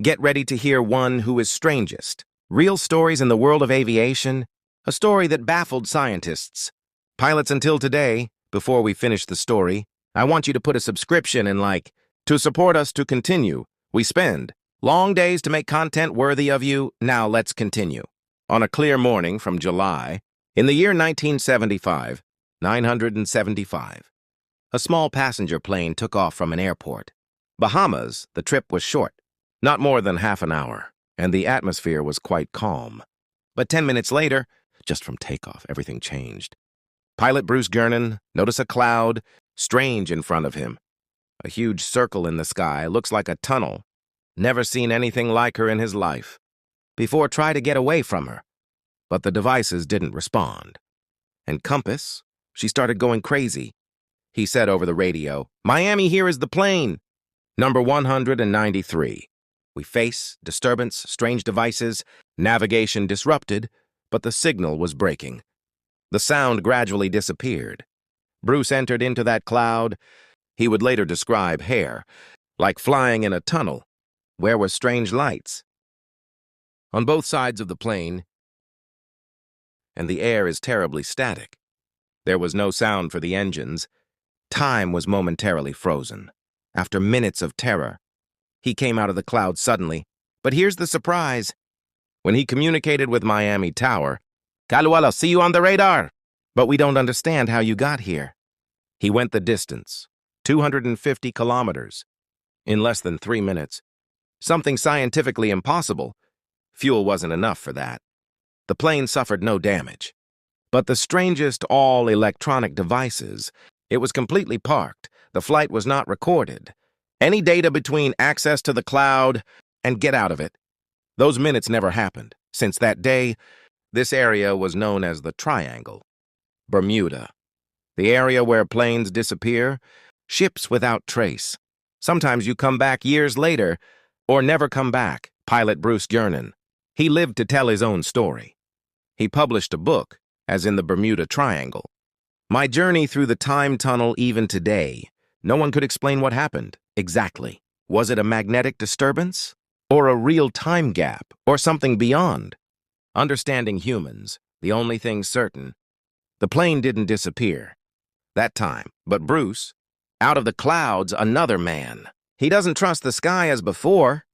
Get ready to hear one who is strangest. Real stories in the world of aviation, a story that baffled scientists. Pilots until today, before we finish the story, I want you to put a subscription and like. To support us to continue, we spend long days to make content worthy of you. Now let's continue. On a clear morning from July, in the year 1975, 975, a small passenger plane took off from an airport. Bahamas, the trip was short, not more than half an hour, and the atmosphere was quite calm. But 10 minutes later, just from takeoff, everything changed. Pilot Bruce Gernon noticed a cloud, strange in front of him. A huge circle in the sky, looks like a tunnel. Never seen anything like her in his life. Before tried to get away from her, but the devices didn't respond. And Compass, she started going crazy. He said over the radio, "Miami, here is the plane. Number 193. We face disturbance, strange devices, navigation disrupted, but the signal was breaking." The sound gradually disappeared. Bruce entered into that cloud. He would later describe hair, like flying in a tunnel, where were strange lights. On both sides of the plane, and the air is terribly static. There was no sound for the engines. Time was momentarily frozen. After minutes of terror, he came out of the cloud suddenly. But here's the surprise. When he communicated with Miami Tower, "Kaluala, see you on the radar, but we don't understand how you got here." He went the distance, 250 kilometers, in less than 3 minutes. Something scientifically impossible. Fuel wasn't enough for that. The plane suffered no damage. But the strangest all-electronic devices, it was completely parked. The flight was not recorded. Any data between access to the cloud and get out of it, those minutes never happened. Since that day, this area was known as the Triangle, Bermuda, the area where planes disappear, ships without trace. Sometimes you come back years later, or never come back. Pilot Bruce Gernon. He lived to tell his own story. He published a book, as in the Bermuda Triangle. My journey through the time tunnel even today. No one could explain what happened. Exactly. Was it a magnetic disturbance? Or a real time gap? Or something beyond? Understanding humans, the only thing certain. The plane didn't disappear that time, but Bruce, out of the clouds, another man. He doesn't trust the sky as before.